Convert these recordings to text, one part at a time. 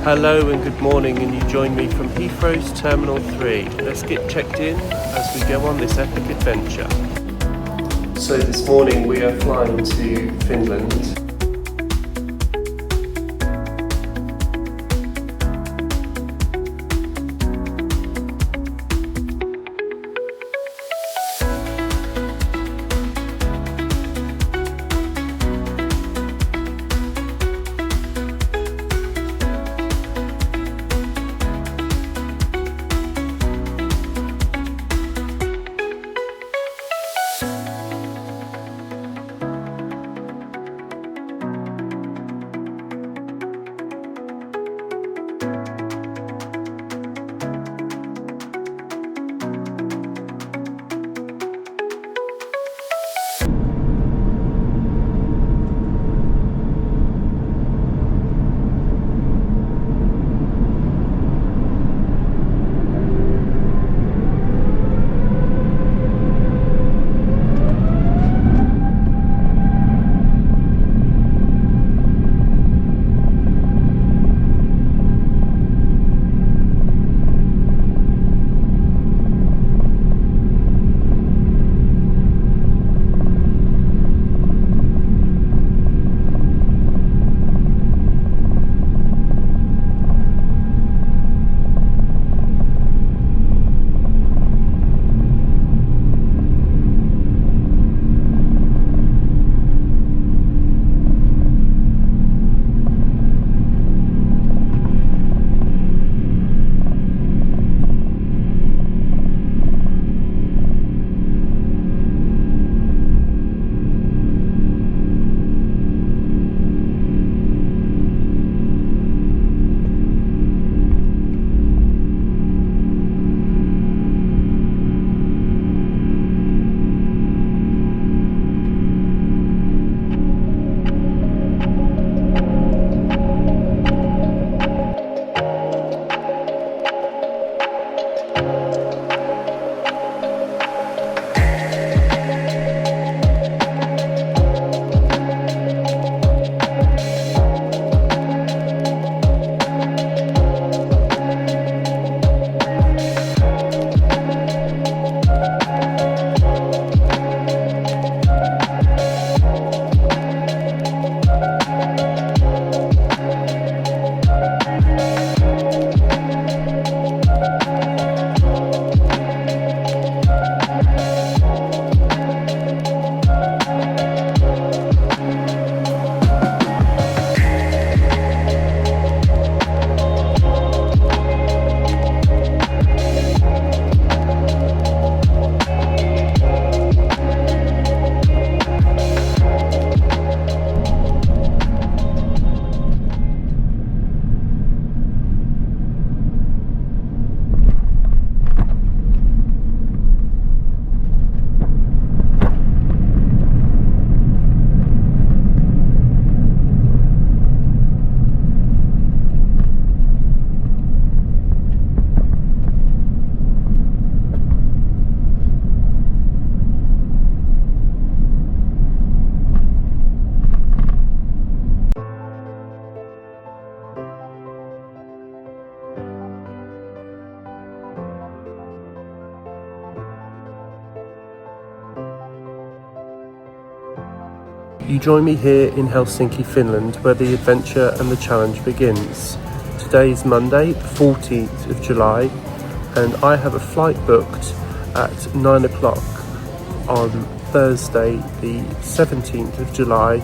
Hello and good morning, and you join me from Heathrow's Terminal 3. Let's get checked in as we go on this epic adventure. So this morning we are flying to Finland. You join me here in Helsinki, Finland, where the adventure and the challenge begins. Today is Monday, 14th of July, and I have a flight booked at 9 o'clock on Thursday, the 17th of July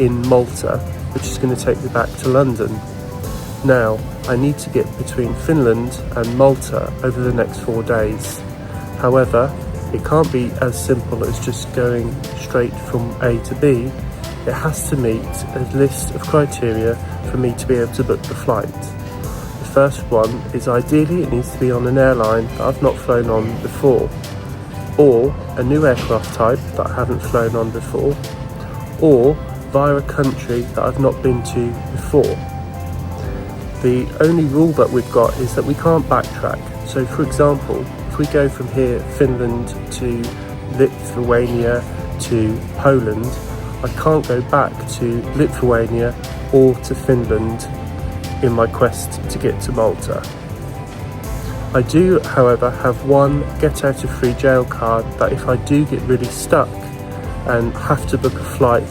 in Malta, which is going to take me back to London. Now, I need to get between Finland and Malta over the next 4 days. However, it can't be as simple as just going straight from A to B. It has to meet a list of criteria for me to be able to book the flight. The first one is ideally it needs to be on an airline that I've not flown on before, or a new aircraft type that I haven't flown on before, or via a country that I've not been to before. The only rule that we've got is that we can't backtrack. So for example, if we go from here, Finland to Lithuania to Poland, I can't go back to Lithuania or to Finland in my quest to get to Malta. I do, however, have one get out of free jail card that if I do get really stuck and have to book a flight,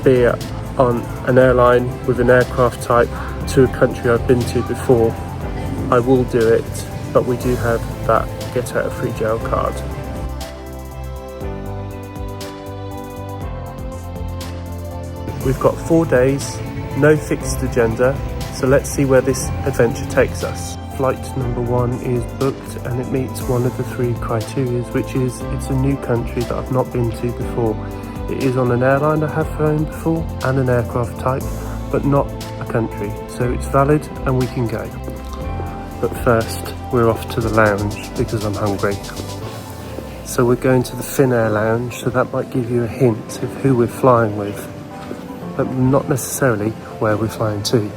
be it on an airline with an aircraft type to a country I've been to before, I will do it, but we do have that get out of free jail card. We've got 4 days, no fixed agenda, so let's see where this adventure takes us. Flight number 1 is booked and it meets one of the 3 criteria, which is it's a new country that I've not been to before. It is on an airline I have flown before and an aircraft type, but not a country, so it's valid and we can go. But first we're off to the lounge because I'm hungry. So we're going to the Finnair lounge, so that might give you a hint of who we're flying with, but not necessarily where we're flying to.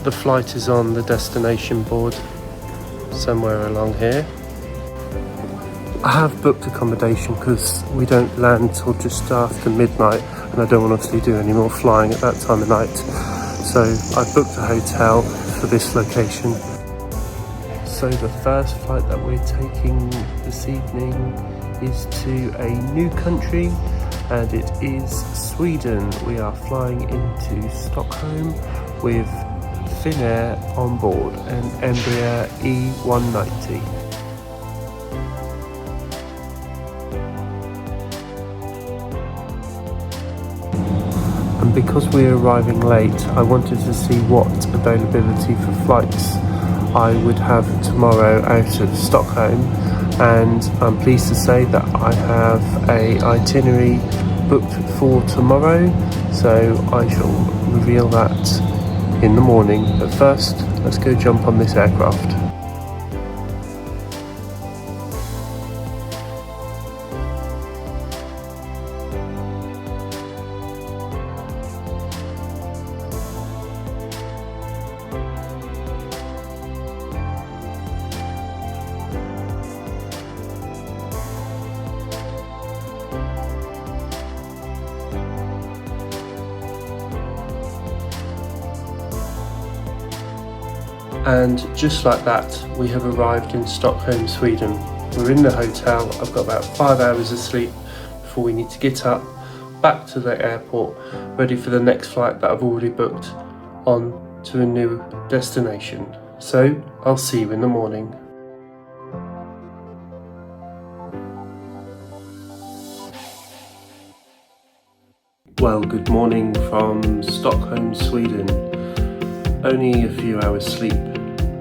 The flight is on the destination board somewhere along here. I have booked accommodation because we don't land till just after midnight and I don't want to obviously do any more flying at that time of night. So I've booked a hotel for this location. So the first flight that we're taking this evening is to a new country, and it is Sweden. We are flying into Stockholm with Finnair on board, an Embraer E190. And because we're arriving late, I wanted to see what availability for flights I would have tomorrow out of Stockholm, and I'm pleased to say that I have an itinerary booked for tomorrow, so I shall reveal that in the morning. But first, let's go jump on this aircraft. And just like that, we have arrived in Stockholm, Sweden. We're in the hotel. I've got about 5 hours of sleep before we need to get up, back to the airport, ready for the next flight that I've already booked on to a new destination. So I'll see you in the morning. Well, good morning from Stockholm, Sweden. Only a few hours sleep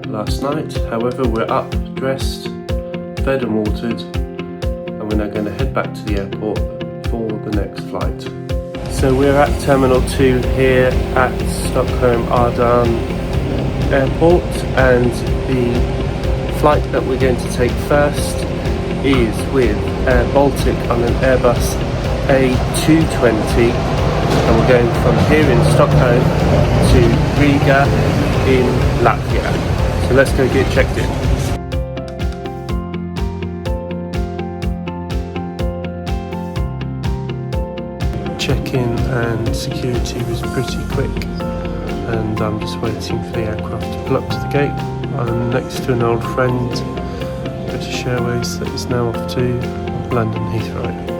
last night, however we're up, dressed, fed and watered, and we're now going to head back to the airport for the next flight. So we're at Terminal 2 here at Stockholm Ardan Airport, and the flight that we're going to take first is with Air Baltic on an Airbus A220, and we're going from here in Stockholm to Riga in Latvia. So let's go get checked in. Check-in and security was pretty quick, and I'm just waiting for the aircraft to pull up to the gate. I'm next to an old friend, British Airways, that is now off to London Heathrow.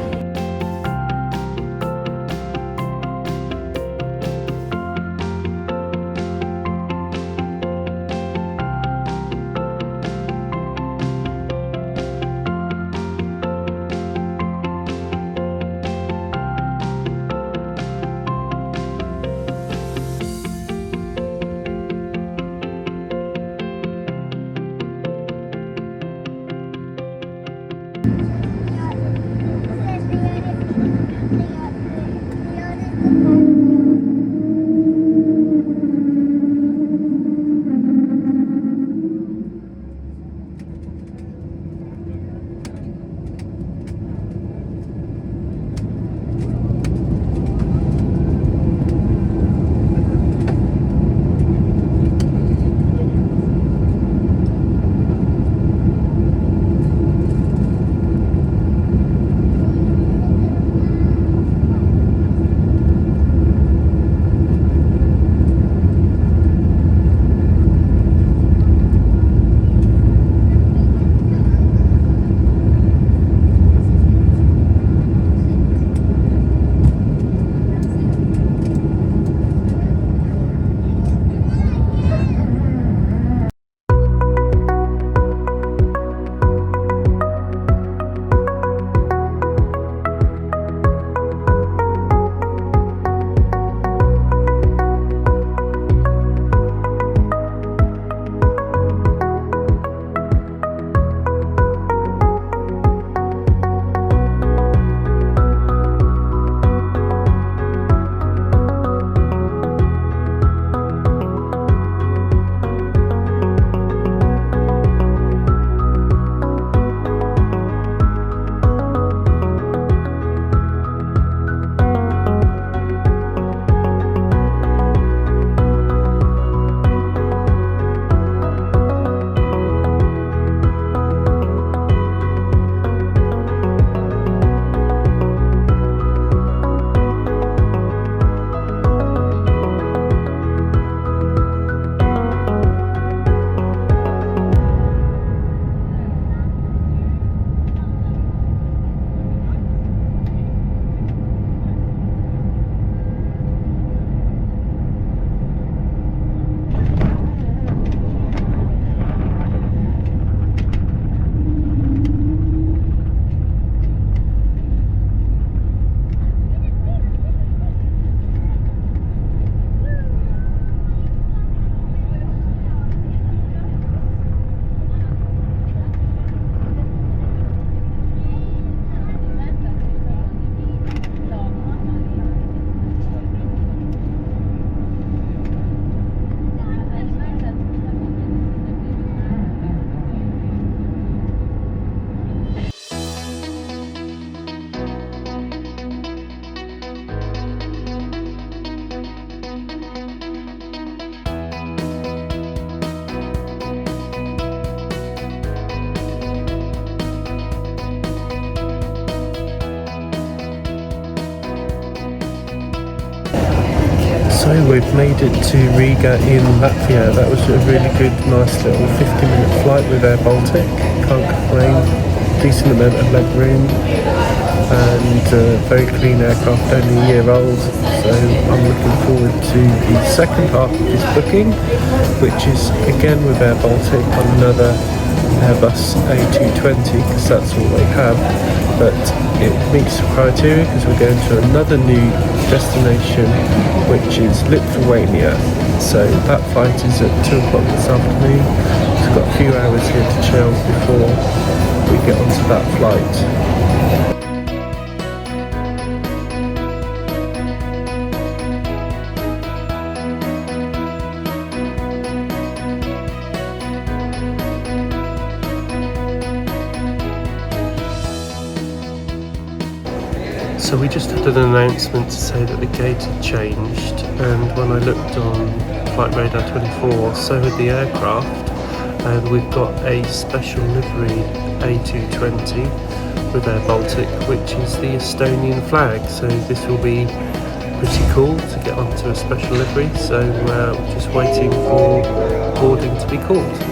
we've made it to Riga in Latvia. That was a really good, nice little 50-minute flight with Air Baltic. Can't complain. Decent amount of leg room and very clean aircraft, only a year old. So I'm looking forward to the second half of this booking, which is again with Air Baltic on another Airbus A220, because that's all they have. But it meets the criteria because we're going to another new destination, which is Lithuania. So that flight is at 2 o'clock this afternoon. So we've got a few hours here to chill before we get onto that flight. So we just had an announcement to say that the gate had changed, and when I looked on Flight Radar 24, so had the aircraft, and we've got a special livery A220 with Air Baltic, which is the Estonian flag. So this will be pretty cool to get onto a special livery. So we're just waiting for boarding to be called.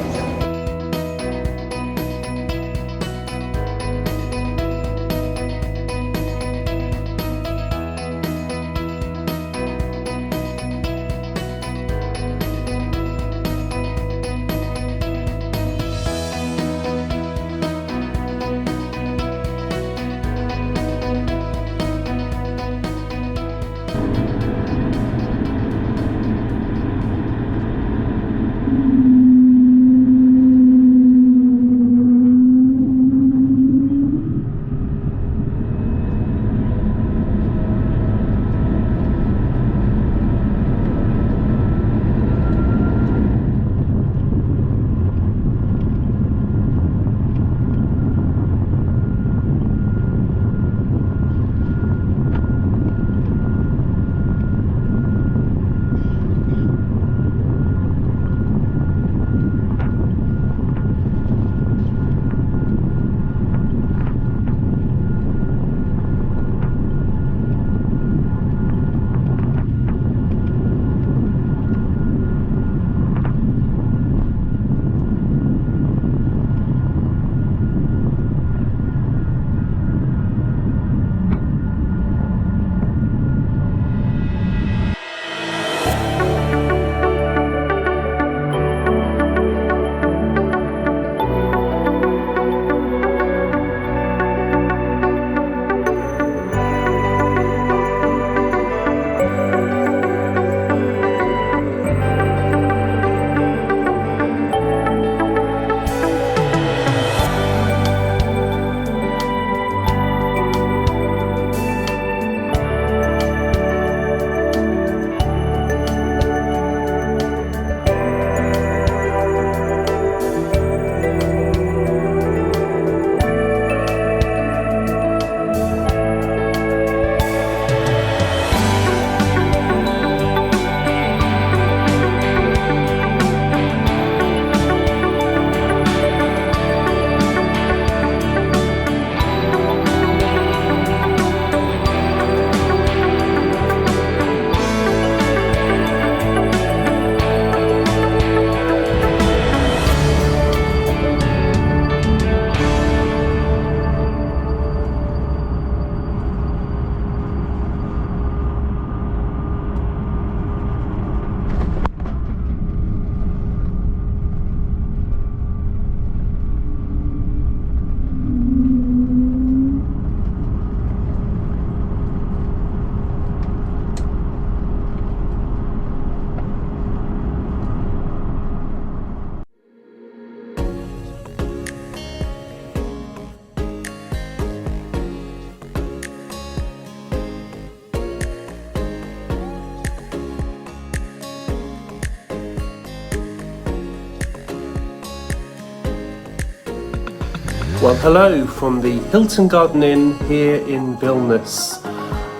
Well, hello from the Hilton Garden Inn here in Vilnius.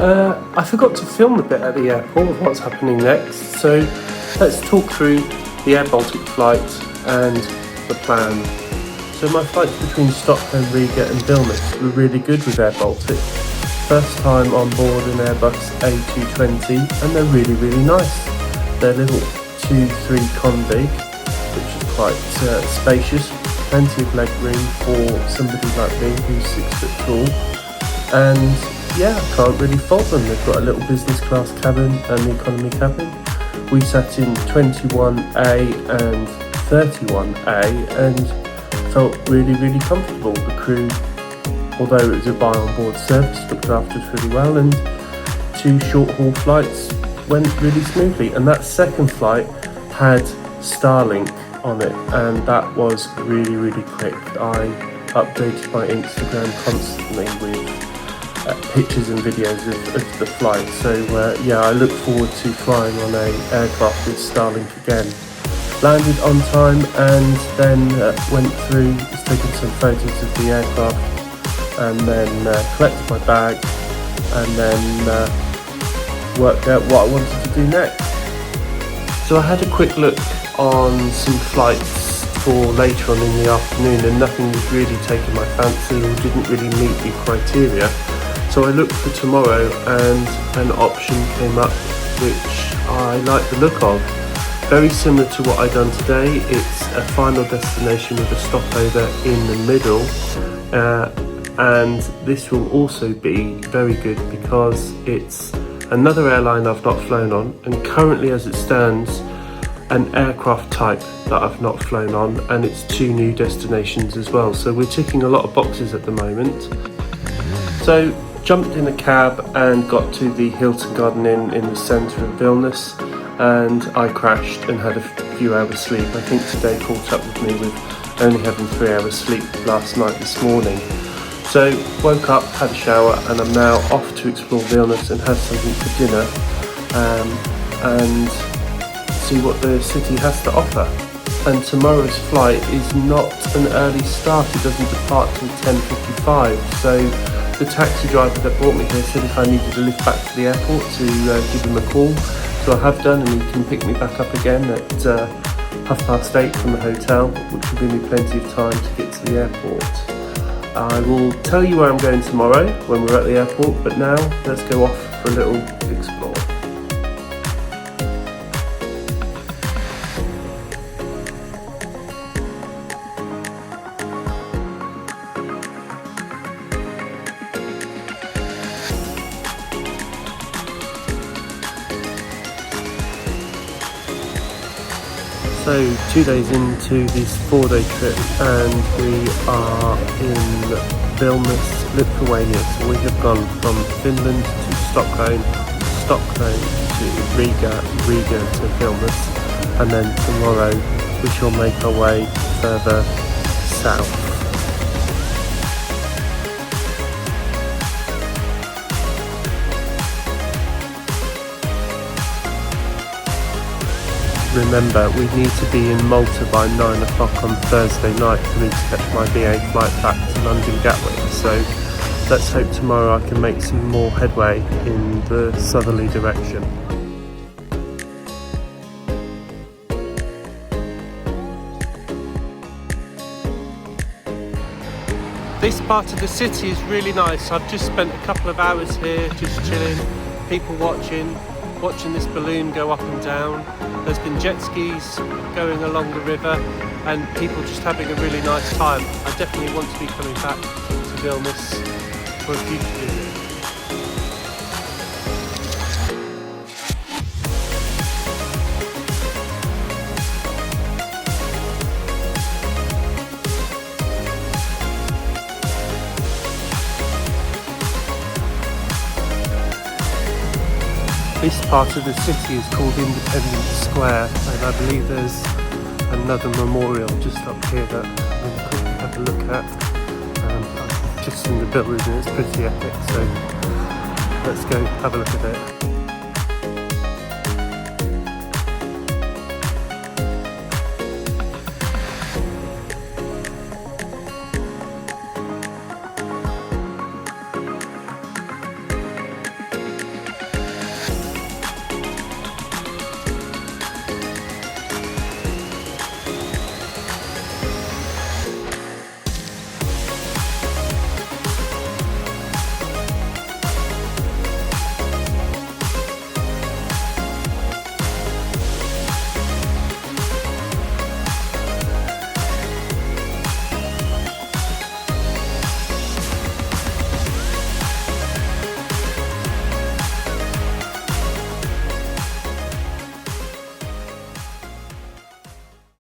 I forgot to film a bit at the airport of what's happening next, so let's talk through the Air Baltic flight and the plan. So my flights between Stockholm, Riga and Vilnius were really good with Air Baltic. First time on board an Airbus A220 and they're really nice. their little 2-3 convig, which is quite spacious, plenty of leg room for somebody like me who's 6 foot tall, and yeah, I can't really fault them. They've got a little business class cabin and the economy cabin. We sat in 21A and 31A and felt really comfortable. The crew, although it was a buy on board service, looked after us really well, and 2 short haul flights went really smoothly. And that second flight had Starlink on it, and that was really quick. I updated my Instagram constantly with pictures and videos of the flight. So yeah, I look forward to flying on an aircraft with Starlink again. Landed on time and then went through, was taking some photos of the aircraft, and then collected my bag, and then worked out what I wanted to do next. So I had a quick look on some flights for later on in the afternoon, and nothing was really taking my fancy or didn't really meet the criteria. So I looked for tomorrow and an option came up which I like the look of. Very similar to what I've done today. It's a final destination with a stopover in the middle, and this will also be very good because it's another airline I've not flown on, and currently as it stands an aircraft type that I've not flown on, and it's 2 new destinations as well. So we're ticking a lot of boxes at the moment. So jumped in a cab and got to the Hilton Garden Inn in the centre of Vilnius, and I crashed and had a few hours sleep. I think today caught up with me with only having 3 hours sleep last night this morning. So woke up, had a shower, and I'm now off to explore Vilnius and have something for dinner and see what the city has to offer. And tomorrow's flight is not an early start, it doesn't depart till 10:55, so the taxi driver that brought me here said if I needed a lift back to the airport to give him a call. So I have done, and he can pick me back up again at 8:30 from the hotel, which will give me plenty of time to get to the airport. I will tell you where I'm going tomorrow when we're at the airport, but now let's go off for a little explore. So 2 days into this 4-day trip, and we are in Vilnius, Lithuania. So we have gone from Finland to Stockholm, Stockholm to Riga, Riga to Vilnius, and then tomorrow we shall make our way further south. Remember, we need to be in Malta by 9 o'clock on Thursday night for me to catch my BA flight back to London Gatwick. So let's hope tomorrow I can make some more headway in the southerly direction. This part of the city is really nice. I've just spent a couple of hours here just chilling, people watching this balloon go up and down. There's been jet skis going along the river and people just having a really nice time. I definitely want to be coming back to Vilnius for a future visit. This part of the city is called Independence Square, and I believe there's another memorial just up here that I'm going to have a look at. I've just seen the building and it's pretty epic, so let's go have a look at it.